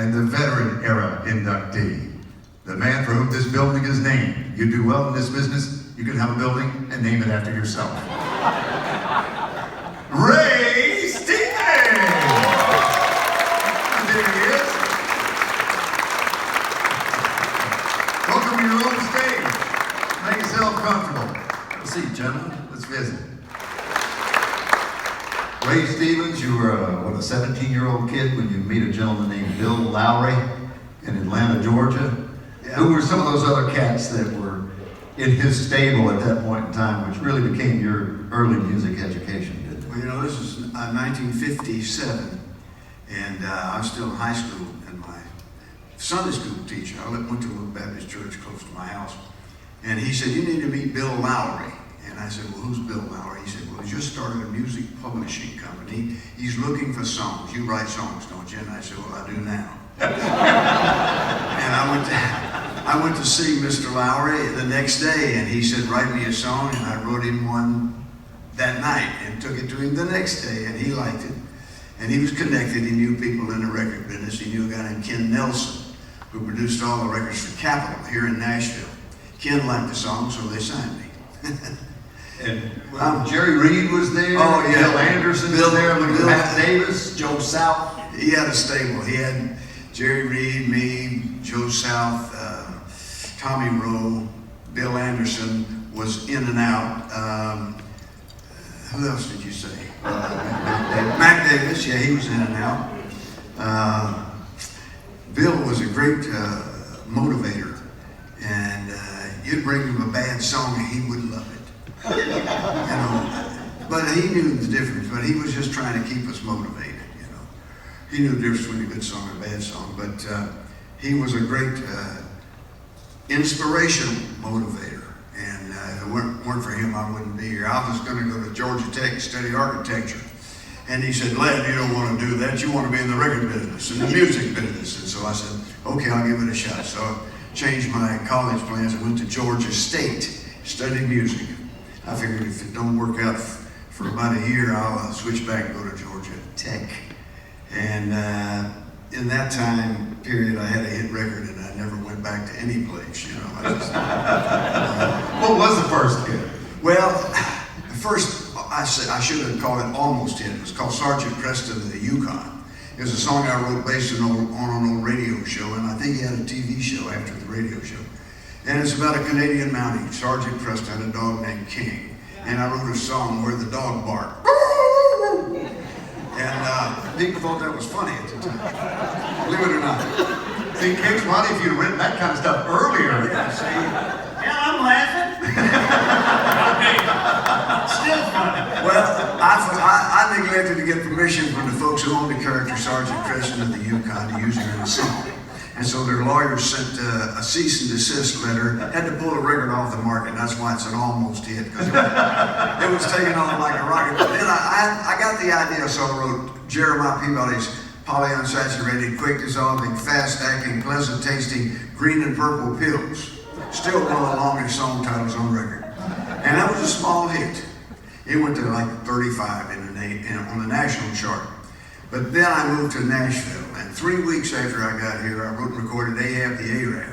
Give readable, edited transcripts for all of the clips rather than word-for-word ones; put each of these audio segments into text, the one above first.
and the veteran era inductee. The man for whom this building is named. You do well in this business, you can have a building and name it after yourself. Ray Stevens! There he is. Welcome to your own stage. Make yourself comfortable. Have a seat, gentlemen. Let's visit. Ray Stevens, you were a 17-year-old kid when you meet a gentleman named Bill Lowry in Atlanta, Georgia. Yeah. Who were some of those other cats that were in his stable at that point in time, which really became your early music education, didn't it? Well, you know, this was 1957, and I was still in high school, and my Sunday school teacher, I went to a little Baptist church close to my house, and he said, "You need to meet Bill Lowry." And I said, "Well, who's Bill Lowry?" He said, "Well, he just started a music publishing company. He's looking for songs. You write songs, don't you?" And I said, "Well, I do now." And I went to see Mr. Lowry the next day, and he said, "Write me a song," and I wrote him one that night and took it to him the next day, and he liked it. And he was connected. He knew people in the record business. He knew a guy named Ken Nelson, who produced all the records for Capitol here in Nashville. Ken liked the song, so they signed me. And Jerry Reed was there. Oh, yeah. Bill Anderson was there. Matt Davis, Joe South. He had a stable. He had Jerry Reed, me, Joe South, Tommy Rowe, Bill Anderson was in and out. Who else did you say? Mac Davis, yeah, he was in and out. Bill was a great motivator, and you'd bring him a bad song and he would love it. You know, but he knew the difference. But he was just trying to keep us motivated. You know, he knew the difference between a good song and a bad song. But he was a great inspirational motivator. And if it weren't for him, I wouldn't be here. I was going to go to Georgia Tech and study architecture. And he said, "Lad, you don't want to do that. You want to be in the record business and the music business." And so I said, "Okay, I'll give it a shot." So I changed my college plans and went to Georgia State, studied music. I figured if it don't work out for about a year, I'll switch back and go to Georgia Tech. And in that time period, I had a hit record, and I never went back to any place. You know, What was the first hit? Well, the first, I should have called it almost hit. It was called Sergeant Preston of the Yukon. It was a song I wrote based on an old radio show, and I think he had a TV show after the radio show. And it's about a Canadian Mountie, Sergeant Preston, and a dog named King. And I wrote a song where the dog barked. And people thought that was funny at the time. Believe it or not. See, King's funny if you'd written that kind of stuff earlier. Yeah, see? Yeah, I'm laughing. Still funny. Well, I neglected to get permission from the folks who owned the character Sergeant Preston of the Yukon to use it in a song. And so their lawyers sent a cease and desist letter, had to pull the record off the market, and that's why it's an almost hit, because it was taken on like a rocket. But then I got the idea, so I wrote Jeremiah Peabody's polyunsaturated, quick dissolving, fast acting, pleasant tasting, green and purple pills. Still one of the longest song titles on record. And that was a small hit. It went to like 35 on the national chart. But then I moved to Nashville, and 3 weeks after I got here, I wrote and recorded Ahab the Arab,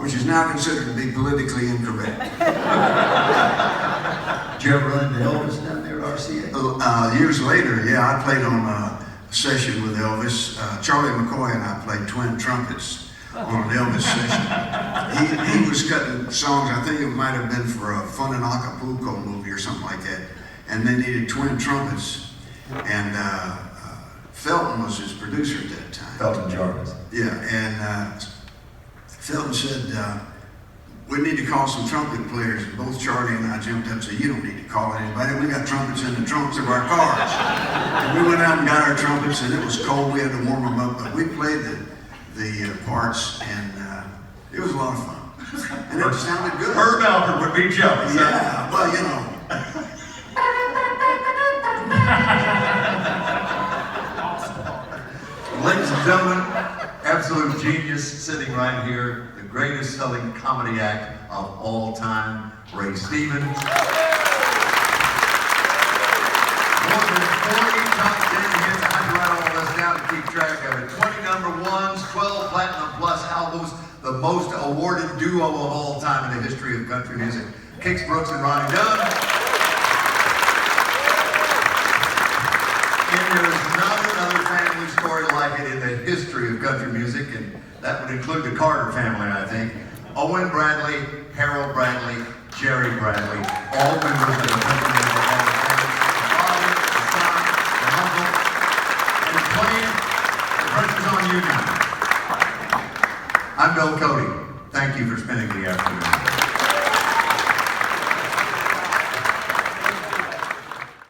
which is now considered to be politically incorrect. Did you ever run into Elvis down there at RCA? Years later, yeah, I played on a session with Elvis. Charlie McCoy and I played twin trumpets on an Elvis session. He was cutting songs, I think it might have been for a Fun in Acapulco movie or something like that, and they needed twin trumpets. And Felton was his producer at that time. Felton Jarvis. Yeah, and Felton said, "We need to call some trumpet players." And both Charlie and I jumped up and said, "You don't need to call anybody. We got trumpets in the trunks of our cars." And we went out and got our trumpets, and it was cold. We had to warm them up, but we played the parts, and it was a lot of fun. And it sounded good. Herb Alpert would be jealous. Yeah, well, you know. Ladies and gentlemen, absolute genius sitting right here, the greatest selling comedy act of all time, Ray Stevens. More than 40 top 10 hits. I had to write all this down. to keep track of it. 20 number ones, 12 platinum plus albums, the most awarded duo of all time in the history of country music. Kix Brooks and Ronnie Dunn. And there is not another family story like it in the history of country music, and that would include the Carter family, I think. Owen Bradley, Harold Bradley, Jerry Bradley, all members of the Country Music Hall of Fame. The father, the son, the uncle, and playing, the pressure's on you now. I'm Bill Cody. Thank you for spending the afternoon.